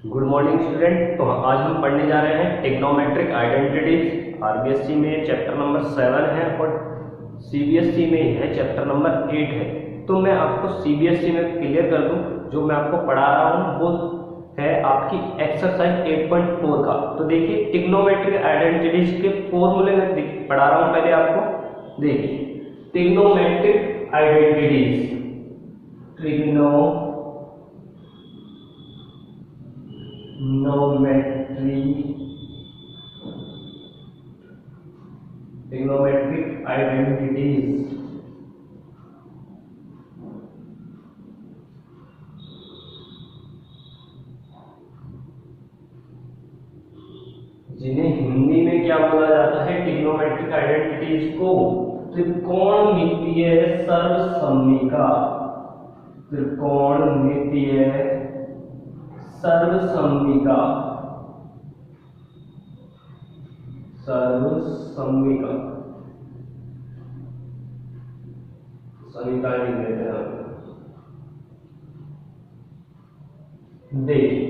Good morning student. तो आज हम पढ़ने जा रहे हैं टेक्नोमेट्रिक आइडेंटिटीज। आरबीएससी में चैप्टर नंबर 7 है और सीबीएसई में यह चैप्टर नंबर 8 है। तो मैं आपको सीबीएसई में क्लियर कर दूं, जो मैं आपको पढ़ा रहा हूं वो है आपकी एक्सरसाइज 8.4 का। तो देखिए, टेक्नोमेट्रिक आइडेंटिटीज के फॉर्मूले में पढ़ा रहा हूं पहले आपको। देखिए, टेक्नोमेट्रिक आइडेंटिटीज, ट्रिग्नोमेट्रिक आइडेंटिटीज जिन्हें हिंदी में क्या बोला जाता है, ट्रिग्नोमेट्रिक आइडेंटिटीज को त्रिकोणमितीय सर्वसम्मिका, त्रिकोणमितीय सर्वसम्मिका, सर्वसम्मिका समीका लिख देते हैं। देखिए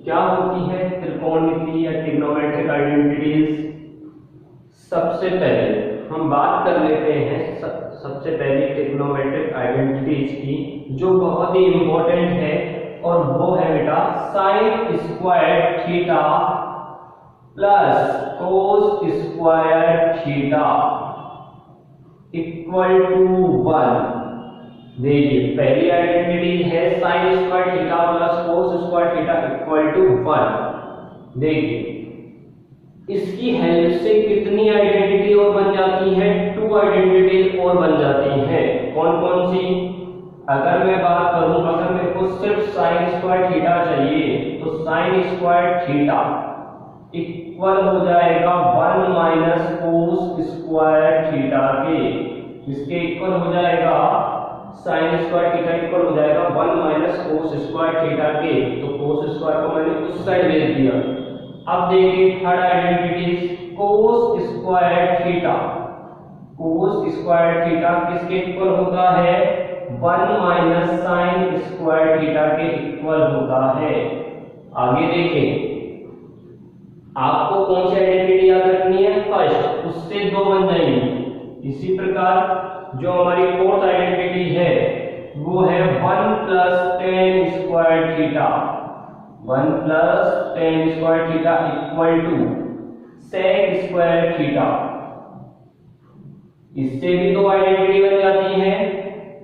क्या होती है त्रिकोणमितीय या ट्रिग्नोमेट्रिक आइडेंटिटीज। सबसे पहले हम बात कर लेते हैं सबसे पहले ट्रिग्नोमेट्रिक आइडेंटिटीज की, जो बहुत ही इंपॉर्टेंट है, और वो है बेटा sin square theta plus cos square theta equal to 1। देखिए, पहली आइडेंटिटी है sin square theta plus cos square theta equal to 1। देखिए, इसकी हेल्प से कितनी आइडेंटिटी और बन जाती है? 2 आइडेंटिटी और बन जाती हैं। कौन कौन सी? अगर मैं बात करूं, अगर मेरे को सिर्फ साइन स्क्वायर थीटा चाहिए, तो साइन स्क्वायर थीटा इक्वल हो जाएगा 1 माइनस कोस स्क्वायर थीटा के। इसके इक्वल हो जाएगा साइन स्क्वायर थीटा इक्वल हो जाएगा 1 माइनस कोस स्क्वायर थीटा के। तो कोस स्क्वायर को मैंने उस साइड भेज दिया। अब देखिए थर्ड आइडेंटिटी, कोस स्क्वायर थीटा। कोस स्क्वायर थीटा किसके इक्वल होता है? 1 माइनस साइन स्क्वायर थीटा के इक्वल होता है। आगे देखें, आपको कौन सी आइडेंटिटी याद रखनी है? फर्स्ट, उससे 2 बन जाएंगी। इसी प्रकार जो हमारी फोर्थ आइडेंटिटी है वो है 1 plus tan square theta, 1 plus tan square theta equal to sec square theta. इससे भी 2 आइडेंटिटी बन जाती है।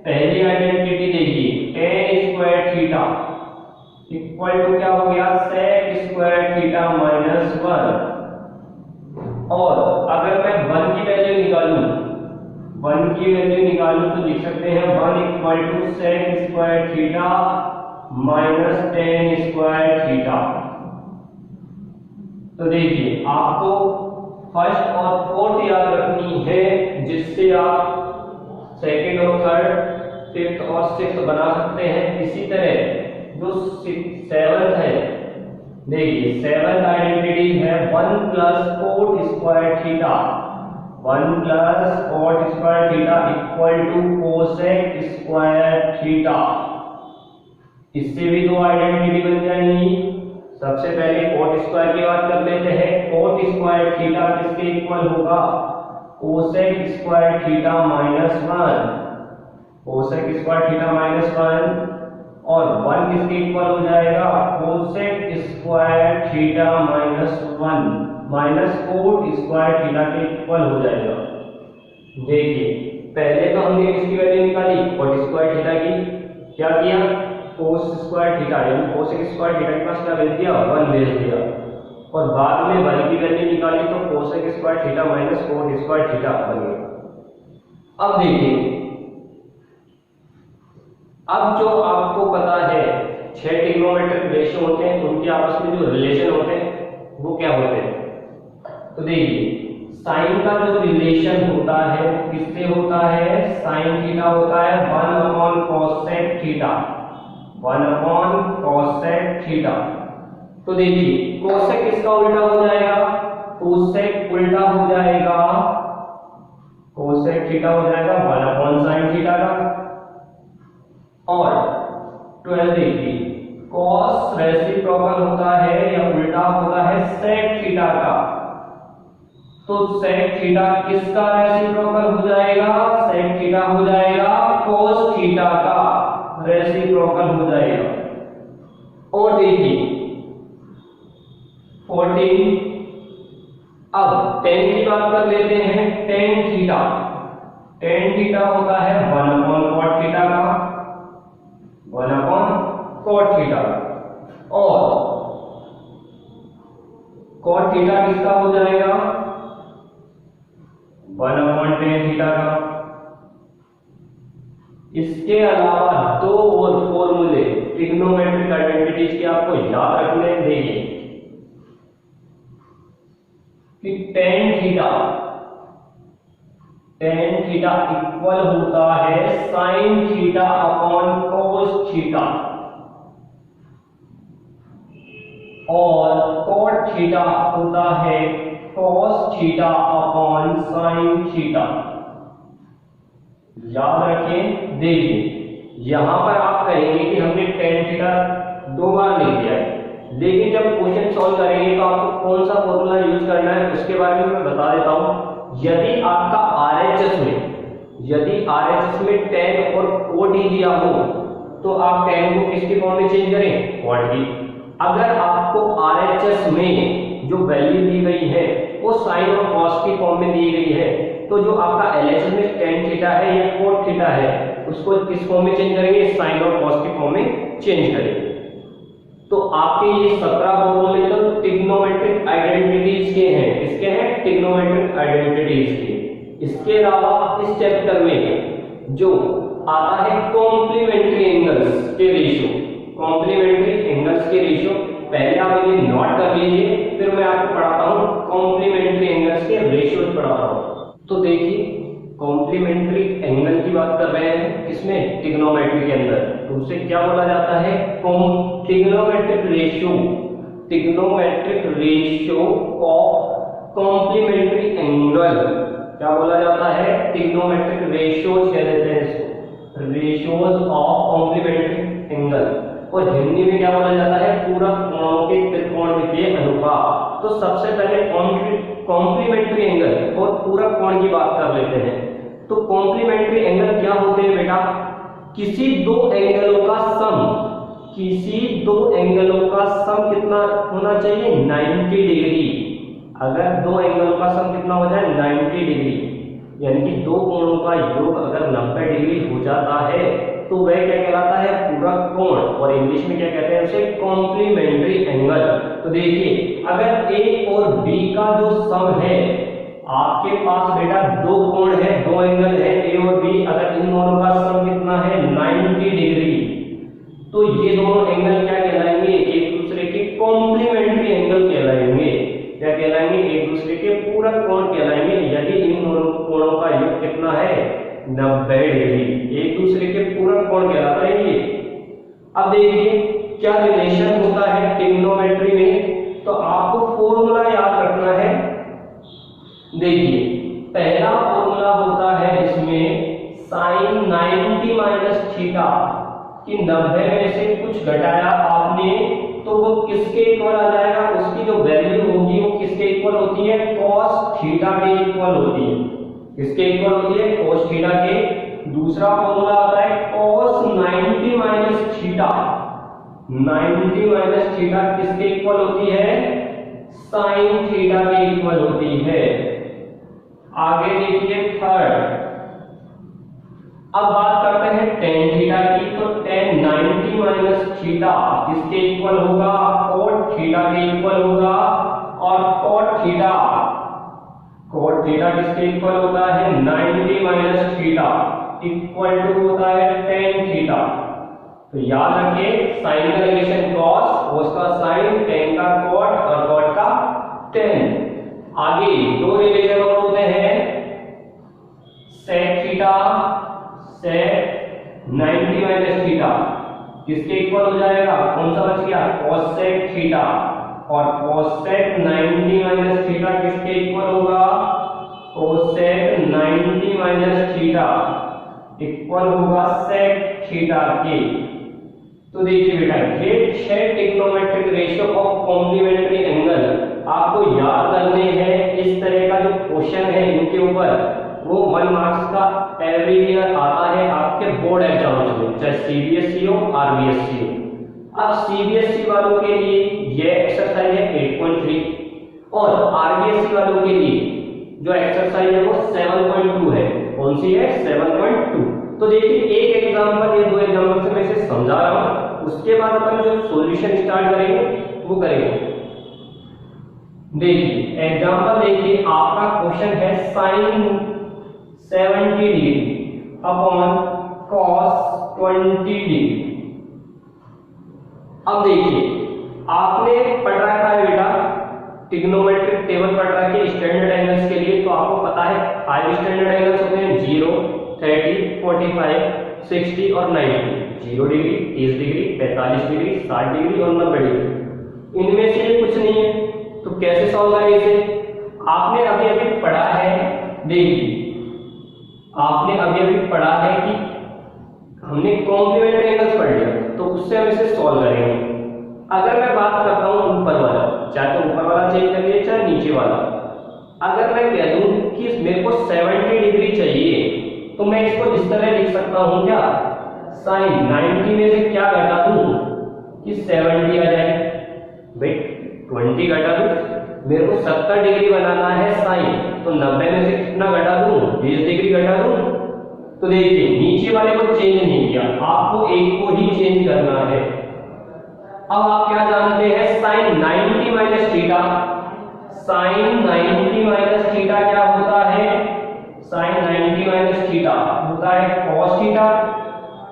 पहली आइडेंटिटी देखिए, tan square theta equal to क्या हो गया? Sec square theta minus 1। और अगर मैं 1 की वैल्यू निकालूं, 1 की वैल्यू निकालूं तो लिख सकते हैं 1 equal to sec square theta minus tan square theta. तो देखिए, आपको फर्स्ट और फोर्थ याद रखनी है, जिससे आप सेकंड और थर्ड, फिफ्थ और सिक्स्थ बना सकते हैं। इसी तरह जो सेवंथ है, देखिए सेवंथ आइडेंटिटी है 1 plus cot square theta, 1 plus cot square theta equal to cosec square theta. इससे भी 2 आइडेंटिटी बन जाएंगी। सबसे पहले कोट स्क्वायर की बात कर लेते हैं। कोट स्क्वायर थीटा किसके इक्वल होगा? Cosec square theta minus 1, cosec square theta minus 1। और 1 किसके इक्वल हो जाएगा? Cosec square theta minus 1 minus cot square theta के इक्वल हो जाएगा। देखिए, पहले तो हमने इसकी वैल्यू निकाली कोट स्क्वायर थीटा की। क्या किया? कोस स्क्वायर थीटा यानी कोसेक स्क्वायर थीटा के पास क्या भेज दिया? 1 भेज दिया। और बाद में 1 की वैल्यू निकाली तो cosec square theta minus cot square theta बन गया। अब देखिए, अब जो आपको पता है 6 ट्रिग्नोमेट्रिक रेशियो होते हैं, उनके आपस में जो रिलेशन होते हैं वो क्या होते हैं? तो देखिए, साइन का जो रिलेशन होता है वो किससे होता है? साइन थीटा होता है 1 upon cosec theta, 1 upon cosec theta. तो देखिए, कोसेक किसका उल्टा हो जाएगा? कोसेक उल्टा हो जाएगा, कोसेक थीटा हो जाएगा 1 अपॉन साइन थीटा का। और 12 देखिए, कॉस रेसिप्रोकल होता है या उल्टा होता है सेक थीटा का। तो सेक थीटा किसका रेसिप्रोकल हो जाएगा? सेक थीटा हो जाएगा कॉस थीटा का रेसिप्रोकल हो जाएगा। और देखिए 14, अब टेन की बात कर लेते हैं। टेन थीटा होता है 1/cot थीटा का, 1/cot थीटा। और cot थीटा किसका हो जाएगा? 1/tan थीटा का। इसके अलावा दो और फॉर्मूले ट्रिग्नोमेट्रिक आइडेंटिटीज के आपको याद रखने देंगे कि tan थीटा इक्वल होता है sin theta upon cos theta, और cot थीटा होता है cos theta upon sin theta. याद रखें। देखिए यहां पर आप कहेंगे कि हमने tan थीटा 2 बार लिख दिया है, लेकिन जब क्वेश्चन सॉल्व करेंगे तो आपको कौन सा फॉर्मूला यूज करना है उसके बारे में मैं बता देता हूं। यदि आपका आरएचएस में tan और cot ही दिया हो तो आप tan को किसके फॉर्म में चेंज करें? cot की। अगर आपको आरएचएस में जो वैल्यू दी गई है वो sin और cos की फॉर्म में दी गई है, तो जो आपका एलएचएस में tan थीटा है या cot थीटा है उसको किस फॉर्म में चेंज करेंगे? sin और cos के फॉर्म में चेंज करेंगे। तो आपके ये 17 फॉर्मूले तो ट्रिग्नोमेट्रिक आइडेंटिटीज के हैं। किसके हैं? ट्रिग्नोमेट्रिक आइडेंटिटीज के। इसके अलावा इस चैप्टर में जो आता है कॉम्प्लीमेंट्री एंगल्स के रेशियो, पहले आप ये नोट कर लीजिए, फिर मैं आपको पढ़ाता हूँ कॉम्प्लीमेंट्री एंगल्स के रेशियो पढ़ाता हूँ। तो देखिए कॉम्प्लीमेंट्री एंगल की बात कर रहे हैं इसमें ट्रिग्नोमेट्री के अंदर, तो उसे क्या बोला जाता है? Trigonometric ratio of complementary angle. क्या बोला जाता है? ट्रिग्नोमेट्रिक रेशियोज कह देते हैं इसको, रेशियोज ऑफ कॉम्प्लीमेंट्री एंगल। और हिंदी में क्या बोला जाता है? पूरक कोणों के त्रिकोणमितीय अनुपात। तो सबसे पहले कॉम्प्लीमेंट्री एंगल और पूरक कोण की बात कर लेते हैं। तो कॉम्प्लीमेंट्री एंगल क्या होते हैं बेटा? किसी दो एंगलों का सम कितना होना चाहिए? 90 डिग्री। अगर दो एंगलों का सम कितना हो जाए? 90 डिग्री, यानी कि दो कोणों का योग अगर 90 डिग्री हो जाता है तो वह क्या कहलाता है? पूरक कोण। और इंग्लिश में क्या कहते हैं उसे? Complementary angle. तो देखिए अगर ए और बी का जो सम है, आपके पास बेटा दो कोण है, दो एंगल है ए और बी, अगर इन दोनों का सम कितना है? 90 डिग्री, तो ये दोनों एंगल क्या कहलाएंगे? एक दूसरे के कॉम्प्लीमेंट्री एंगल कहलाएंगे। क्या कहलाएंगे? एक दूसरे के पूरक कोण कहलाएंगे। यदि इन दोनों कोणों का योग कितना है? 90 डिग्री, एक दूसरे के पूरक कोण कहलाता है ये। अब देखिए क्या रिलेशन होता है ट्रिग्नोमेट्री में, तो आपको फॉर्मूला याद रखना है। देखिए पहला फॉर्मूला होता है इसमें sin 90 माइनस थीटा, कि 90 में से कुछ घटाया आपने तो वो किसके इक्वल आ जाएगा? उसकी जो वैल्यू होगी वो किसके इक्वल होती है? cos थीटा के इक्वल होती है। किसके इक्वल होती है? cos थीटा के। दूसरा फॉर्मूला आता है cos 90 minus theta. 90 minus theta किसके इक्वल होती है? sin थीटा के इक्वल होती है। आगे देखिए थर्ड। अब बात करते हैं tan थीटा की, तो tan 90 माइनस थीटा किसके इक्वल होगा? cot थीटा के इक्वल होगा। और cot थीटा किसके इक्वल होता है? 90 माइनस थीटा इक्वल टू होता है tan थीटा। तो याद रखिए साइन का रिलेशन cos का साइन, tan का cot और cot का tan। आगे दो रिलेशन और होते हैं sec theta, sec 90 minus theta किसके इक्वल हो जाएगा? कौन सा बच गया? cosec theta. और cosec 90 माइनस थीटा किसके इक्वल होगा? cosec 90 माइनस थीटा इक्वल होगा sec थीटा के। तो देखिए बेटा, ये 6 trigonometric ratio of complementary angle आपको याद करने हैं। इस तरह का जो क्वेश्चन है इनके ऊपर वो 1 मार्क्स का एवरी ईयर आता है आपके बोर्ड एग्जाम्स में, चाहे सीबीएसई हो आरबीएसई हो। अब सीबीएसई वालों के लिए ये एक्सरसाइज है 8.3 और आरबीएसई वालों के लिए जो एक्सरसाइज है वो 7.2 है। कौन सी है? 7.2। तो देखिए एक एग्जांपल, ये दो एग्जांपल से मैं इसे समझा रहा हूं, उसके बाद अपन जो सॉल्यूशन स्टार्ट करेंगे वो करेंगे। देखिए एग्जांपल देखिए, आपका क्वेश्चन है sin 70 degree upon cos 20 degree. अब देखिए आपने पढ़ रखा है बेटा ट्रिग्नोमेट्रिक टेबल पढ़ रखा है स्टैंडर्ड एंगल्स के लिए, तो आपको पता है 5 स्टैंडर्ड एंगल्स होते हैं 0, 30, 45, 60 और 90। 0 डिग्री, 30 डिग्री, 45 डिग्री, 60 डिग्री और 90 डिग्री। इनमें से कुछ नहीं है, तो कैसे सॉल्व करें इसे? आपने अभी अभी पढ़ा है, देखिए आपने अभी अभी पढ़ा है कि हमने कॉम्प्लीमेंट्री एंगल्स पढ़ लिया, तो उससे हम इसे सॉल्व करेंगे। अगर मैं बात करता हूं ऊपर वाला, चाहे तो ऊपर वाला चेंज कर लिए चाहे नीचे वाला, अगर मैं कह दूं कि मेरे को 70 डिग्री चाहिए तो मैं इसको इस तरह लिख सकता हूं क्या, sin 90 में से क्या घटा दूं कि 70 आ जाए। भाई 20 घटा दूं, मेरे को 70 डिग्री बनाना है साइन, तो 90 में से कितना घटा दूं, 20 डिग्री घटा दूं। तो देखिए नीचे वाले को चेंज नहीं किया, आपको एक को ही चेंज करना है। अब आप क्या जानते हैं, sin 90 minus theta, sin 90 minus theta क्या होता है, sin 90 माइनस थीटा होता है cos थीटा।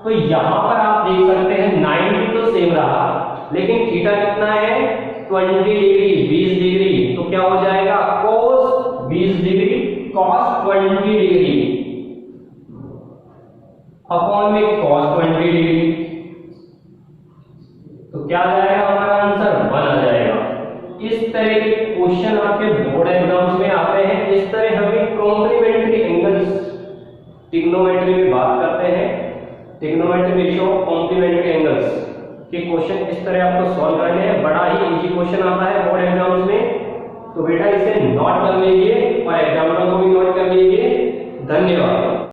तो यहां पर आप देख सकते हैं 90 तो सेम रहा, लेकिन थीटा कितना है 20 डिग्री, 20 डिग्री, तो क्या हो जाएगा cos 20 degree cos 20 degree upon में cos 20 डिग्री, तो क्या आ जाएगा हमारा आंसर 1 आ जाएगा। इस तरह के क्वेश्चन आपके बोर्ड एग्जाम्स में आते हैं। इस तरह हमें कॉम्प्लीमेंट्री एंगल्स ट्रिग्नोमेट्री में बात करते हैं, trigonometry ratio of complementary angles के क्वेश्चन इस तरह आपको सॉल्व करने हैं। बड़ा ही इजी क्वेश्चन आता है बोर्ड एग्जाम्स में, तो बेटा इसे नोट कर लीजिए और एग्जाम्पल को भी नोट कर लीजिए। धन्यवाद।